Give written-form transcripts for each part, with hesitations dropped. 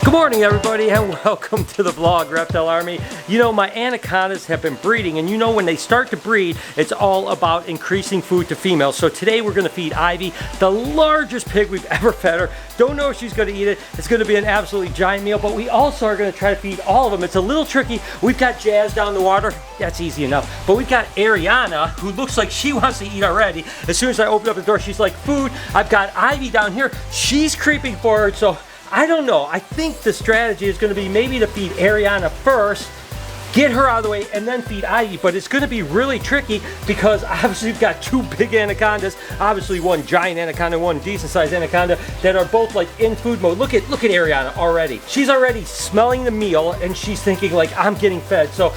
Good morning, everybody, and welcome to the vlog, Reptile Army. You know, my anacondas have been breeding, and you know when they start to breed, it's all about increasing food to females. So today we're gonna feed Ivy, the largest pig we've ever fed her. Don't know if she's gonna eat it. It's gonna be an absolutely giant meal, but we also are gonna try to feed all of them. It's a little tricky. We've got Jazz down the water. That's easy enough. But we've got Ariana, who looks like she wants to eat already. As soon as I open up the door, she's like, food. I've got Ivy down here. She's creeping forward, so I don't know. I think the strategy is going to be maybe to feed Ariana first, get her out of the way, and then feed Ivy. But it's going to be really tricky because obviously we've got two big anacondas. Obviously one giant anaconda, one decent sized anaconda that are both like in food mode. Look at Ariana already. She's already smelling the meal and she's thinking like, I'm getting fed. So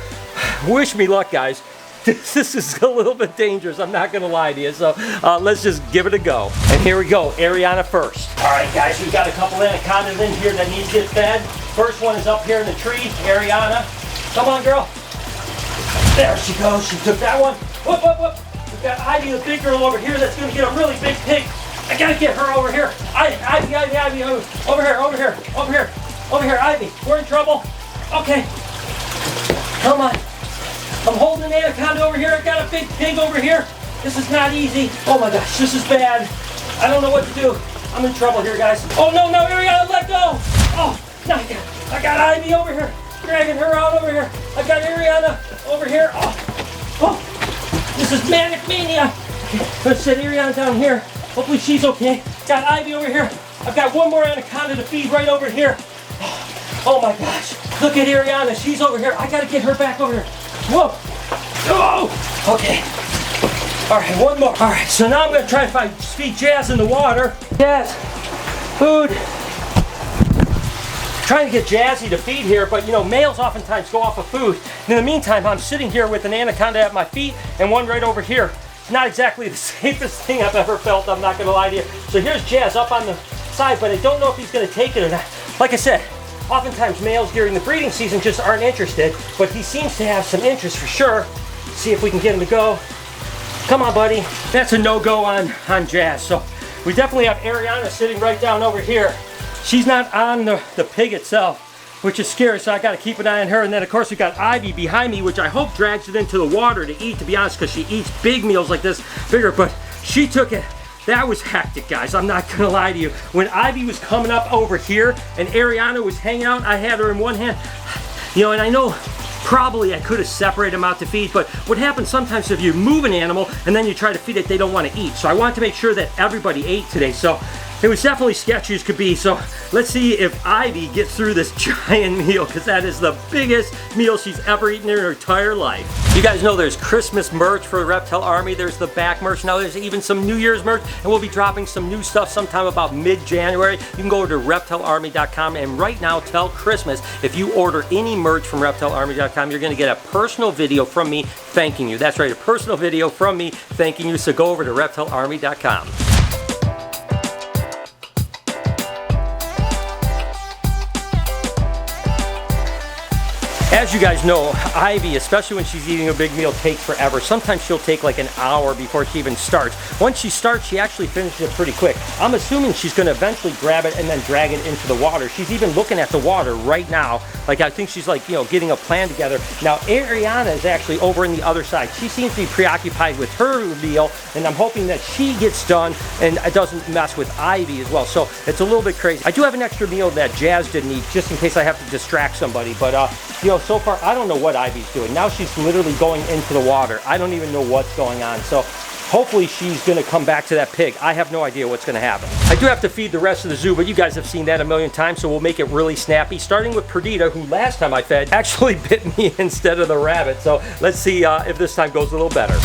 wish me luck, guys. This is a little bit dangerous, I'm not gonna lie to you, so let's just give it a go. And here we go, Ariana first. All right, guys, we've got a couple anacondas in here that need to get fed. First one is up here in the tree, Ariana. Come on, girl. There she goes, she took that one. Whoop, whoop, whoop. We've got Ivy, the big girl over here that's gonna get a really big pig. I gotta get her over here. Ivy, over here, Ivy. We're in trouble. Okay, come on. I'm holding an anaconda over here. I've got a big pig over here. This is not easy. Oh my gosh, this is bad. I don't know what to do. I'm in trouble here, guys. Oh no, Ariana, let go. Oh, no, I got Ivy over here. Dragging her out over here. I've got Ariana over here. Oh, this is manic mania. Okay, let's set Ariana down here. Hopefully she's okay. Got Ivy over here. I've got one more anaconda to feed right over here. Oh my gosh. Look at Ariana. She's over here. I gotta get her back over here. Whoa! Oh! Okay. All right, one more. All right, so now I'm gonna try to feed Jazz in the water. Jazz, food. Trying to get Jazzy to feed here, but you know, males oftentimes go off of food. And in the meantime, I'm sitting here with an anaconda at my feet and one right over here. It's not exactly the safest thing I've ever felt, I'm not gonna lie to you. So here's Jazz up on the side, but I don't know if he's gonna take it or not. Like I said, oftentimes males during the breeding season just aren't interested, but he seems to have some interest for sure. See if we can get him to go. Come on, buddy. That's a no-go on Jazz. So we definitely have Ariana sitting right down over here. She's not on the pig itself, which is scary, so I gotta keep an eye on her. And then of course we got Ivy behind me, which I hope drags it into the water to eat, to be honest, because she eats big meals like this, bigger, but she took it. That was hectic, guys. I'm not gonna lie to you. When Ivy was coming up over here and Ariana was hanging out, I had her in one hand. You know, and I know probably I could have separated them out to feed, but what happens sometimes if you move an animal and then you try to feed it, they don't want to eat. So I wanted to make sure that everybody ate today. So it was definitely sketchy as could be. So let's see if Ivy gets through this giant meal, because that is the biggest meal she's ever eaten in her entire life. You guys know there's Christmas merch for the Reptile Army. There's the back merch. Now there's even some New Year's merch, and we'll be dropping some new stuff sometime about mid-January. You can go over to reptilearmy.com, and right now till Christmas, if you order any merch from reptilearmy.com, you're gonna get a personal video from me thanking you. That's right, a personal video from me thanking you. So go over to reptilearmy.com. As you guys know, Ivy, especially when she's eating a big meal, takes forever. Sometimes she'll take like an hour before she even starts. Once she starts, she actually finishes it pretty quick. I'm assuming she's gonna eventually grab it and then drag it into the water. She's even looking at the water right now. Like I think she's like, you know, getting a plan together. Now Ariana is actually over on the other side. She seems to be preoccupied with her meal, and I'm hoping that she gets done and it doesn't mess with Ivy as well. So it's a little bit crazy. I do have an extra meal that Jazz didn't eat, just in case I have to distract somebody, but you know, so far I don't know what Ivy's doing. Now she's literally going into the water. I don't even know what's going on. So hopefully she's gonna come back to that pig. I have no idea what's gonna happen. I do have to feed the rest of the zoo, but you guys have seen that a million times, so we'll make it really snappy, starting with Perdita, who last time I fed actually bit me instead of the rabbit. So let's see if this time goes a little better.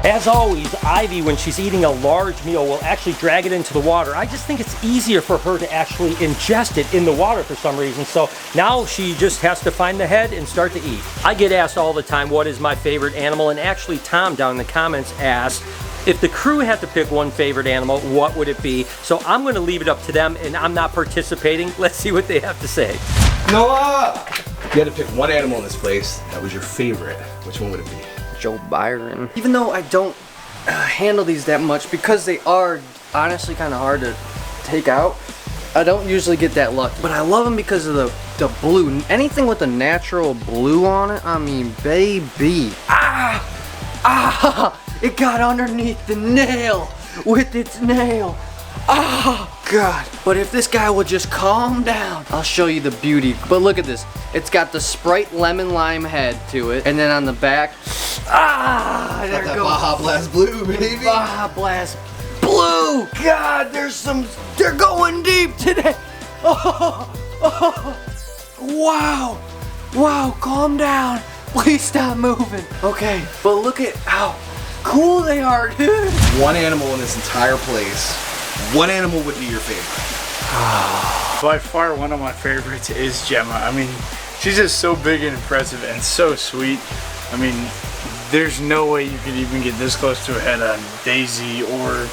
As always, Ivy, when she's eating a large meal, will actually drag it into the water. I just think it's easier for her to actually ingest it in the water for some reason. So now she just has to find the head and start to eat. I get asked all the time, what is my favorite animal? And actually, Tom down in the comments asked, if the crew had to pick one favorite animal, what would it be? So I'm going to leave it up to them, and I'm not participating. Let's see what they have to say. Noah! If you had to pick one animal in this place that was your favorite, which one would it be? Joe Byron. Even though I don't handle these that much, because they are honestly kind of hard to take out, I don't usually get that lucky. But I love them because of the blue. Anything with a natural blue on it, I mean, baby. It got underneath the nail with its nail. Oh, God. But if this guy will just calm down, I'll show you the beauty. But look at this. It's got the Sprite lemon lime head to it. And then on the back, there it goes. Baja Blast Blue, baby. Baja Blast Blue. God, they're going deep today. Wow. Wow, calm down. Please stop moving. Okay, but look at how cool they are, dude. One animal in this entire place. What animal would be your favorite? By far one of my favorites is Gemma. I mean, she's just so big and impressive and so sweet. I mean, there's no way you could even get this close to a head on Daisy or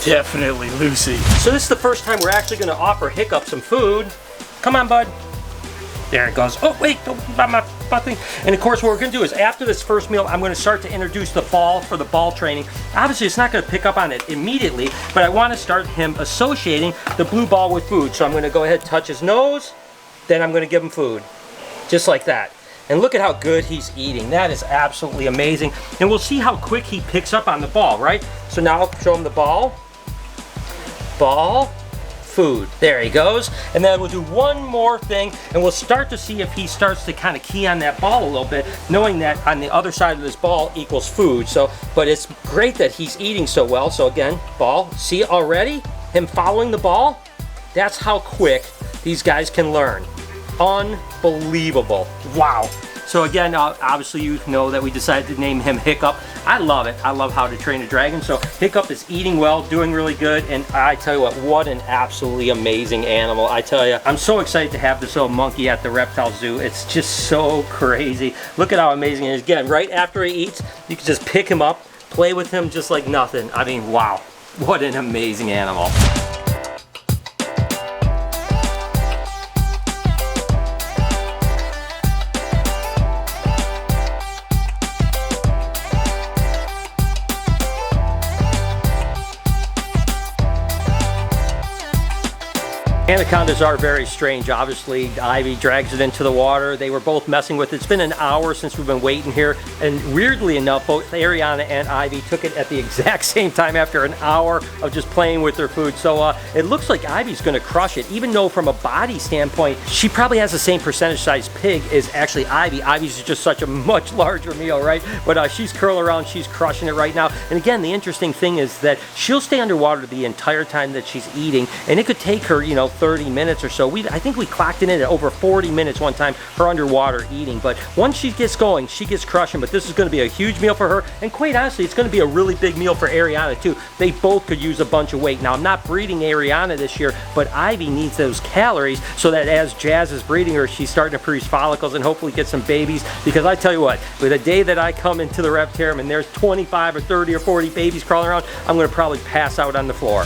definitely Lucy. So this is the first time we're actually going to offer Hiccup some food. Come on, bud. There it goes. Oh, wait, don't buy my thing. And of course, what we're going to do is after this first meal, I'm going to start to introduce the ball for the ball training. Obviously, it's not going to pick up on it immediately, but I want to start him associating the blue ball with food. So I'm going to go ahead and touch his nose, then I'm going to give him food. Just like that. And look at how good he's eating. That is absolutely amazing. And we'll see how quick he picks up on the ball, right? So now I'll show him the ball. Ball. Food. There he goes. And then we'll do one more thing, and we'll start to see if he starts to kind of key on that ball a little bit, knowing that on the other side of this ball equals food. So, but it's great that he's eating so well. So again, ball. See already? Him following the ball? That's how quick these guys can learn. Unbelievable. Wow. So again, obviously you know that we decided to name him Hiccup. I love it. I love How to Train a Dragon. So Hiccup is eating well, doing really good, and I tell you what an absolutely amazing animal. I tell you, I'm so excited to have this little monkey at the reptile zoo. It's just so crazy. Look at how amazing it is. Again, right after he eats, you can just pick him up, play with him just like nothing. I mean, wow, what an amazing animal. Anacondas are very strange. Obviously, Ivy drags it into the water. They were both messing with it. It's been an hour since we've been waiting here, and weirdly enough, both Ariana and Ivy took it at the exact same time after an hour of just playing with their food. So it looks like Ivy's going to crush it, even though from a body standpoint, she probably has the same percentage size pig as actually Ivy. Ivy's just such a much larger meal, right? But she's curling around, she's crushing it right now. And again, the interesting thing is that she'll stay underwater the entire time that she's eating, and it could take her, you know, 30 minutes or so. I think we clocked it in at over 40 minutes one time, her underwater eating. But once she gets going, she gets crushing. But this is going to be a huge meal for her, and quite honestly, it's going to be a really big meal for Ariana too. They both could use a bunch of weight. Now, I'm not breeding Ariana this year, but Ivy needs those calories so that as Jazz is breeding her, she's starting to produce follicles and hopefully get some babies. Because I tell you what, with a day that I come into the Reptarium and there's 25 or 30 or 40 babies crawling around, I'm going to probably pass out on the floor.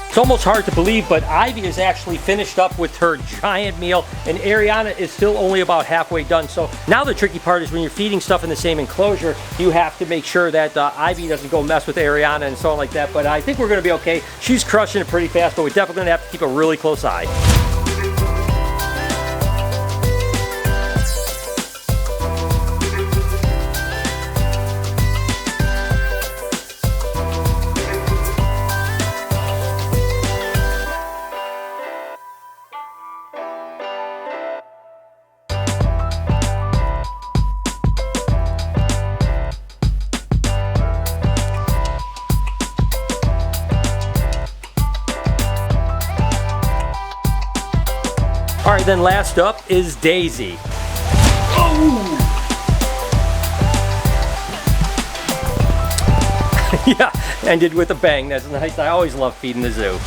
It's almost hard to believe, but Ivy is actually finished up with her giant meal, and Ariana is still only about halfway done. So now the tricky part is when you're feeding stuff in the same enclosure, you have to make sure that Ivy doesn't go mess with Ariana and so on like that. But I think we're going to be okay. She's crushing it pretty fast, but we're definitely going to have to keep a really close eye. All right, then last up is Daisy. Yeah, ended with a bang. That's nice. I always love feeding the zoo.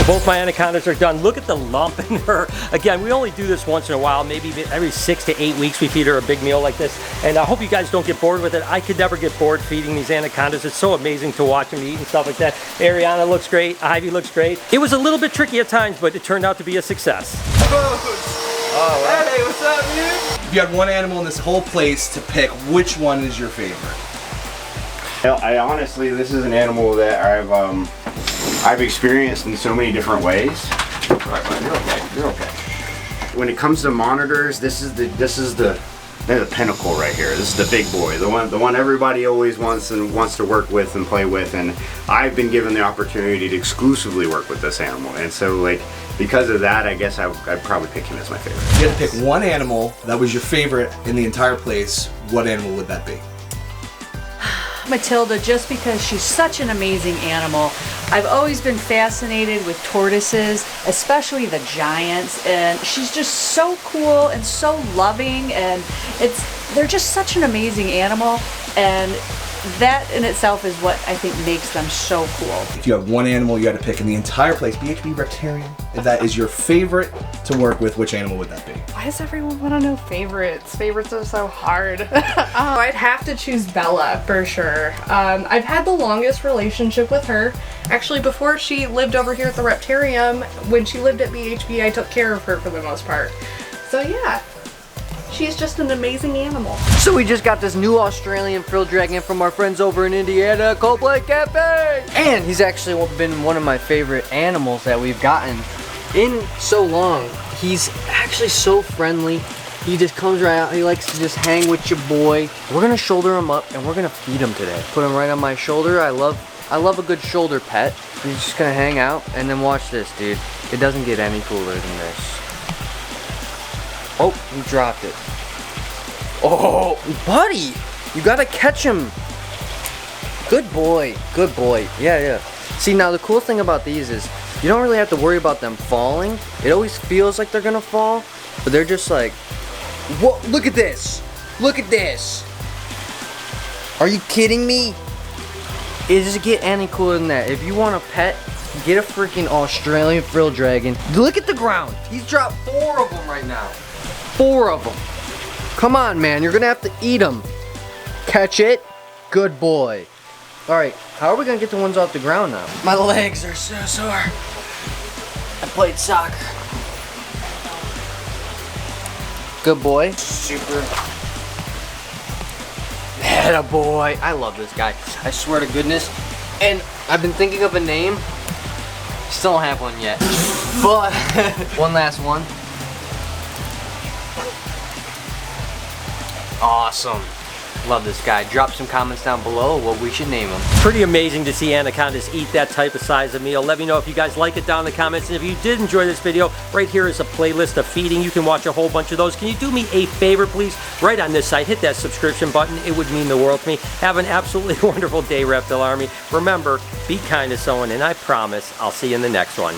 Both my anacondas are done. Look at the lump in her. Again, we only do this once in a while. Maybe every 6 to 8 weeks we feed her a big meal like this. And I hope you guys don't get bored with it. I could never get bored feeding these anacondas. It's so amazing to watch them eat and stuff like that. Ariana looks great. Ivy looks great. It was a little bit tricky at times, but it turned out to be a success. Oh, wow. Hey, what's up, dude? If you had one animal in this whole place to pick, which one is your favorite? I honestly, this is an animal that I've experienced in so many different ways. All right, bud, you're okay. You're okay. When it comes to monitors, this is the pinnacle right here. This is the big boy, the one everybody always wants to work with and play with. And I've been given the opportunity to exclusively work with this animal, and so like because of that, I guess I'd probably pick him as my favorite. If you had to pick one animal that was your favorite in the entire place, what animal would that be? Matilda, just because she's such an amazing animal. I've always been fascinated with tortoises, especially the giants, and she's just so cool and so loving, and they're just such an amazing animal, and that in itself is what I think makes them so cool. If you have one animal you had to pick in the entire place, BHB Reptarium, if that is your favorite to work with, which animal would that be? Why does everyone want to know favorites? Favorites are so hard. I'd have to choose Bella for sure. I've had the longest relationship with her. Actually, before she lived over here at the Reptarium, when she lived at BHB, I took care of her for the most part. So yeah, she's just an amazing animal. So we just got this new Australian frill dragon from our friends over in Indiana, Coldplay Cafe! And he's actually been one of my favorite animals that we've gotten in so long. He's actually so friendly. He just comes right out. He likes to just hang with your boy. We're gonna shoulder him up and we're gonna feed him today. Put him right on my shoulder. I love a good shoulder pet. He's just gonna hang out, and then watch this, dude. It doesn't get any cooler than this. Oh, he dropped it. Oh, buddy, you gotta catch him. Good boy, good boy. Yeah. See, now the cool thing about these is you don't really have to worry about them falling. It always feels like they're gonna fall, but they're just like, whoa, look at this. Look at this. Are you kidding me? It doesn't get any cooler than that. If you want a pet, get a freaking Australian frill dragon. Look at the ground. He's dropped 4 of them right now. 4 of them. Come on, man. You're gonna have to eat them. Catch it. Good boy. All right. How are we gonna get the ones off the ground now? My legs are so sore. I played soccer. Good boy. Super. Atta boy. I love this guy. I swear to goodness. And I've been thinking of a name. Still don't have one yet. But one last one. Awesome. Love this guy. Drop some comments down below what we should name him. Pretty amazing to see anacondas eat that type of size of meal. Let me know if you guys like it down in the comments. And if you did enjoy this video, right here is a playlist of feeding. You can watch a whole bunch of those. Can you do me a favor, please? Right on this side, hit that subscription button. It would mean the world to me. Have an absolutely wonderful day, Reptile Army. Remember, be kind to someone, and I promise I'll see you in the next one.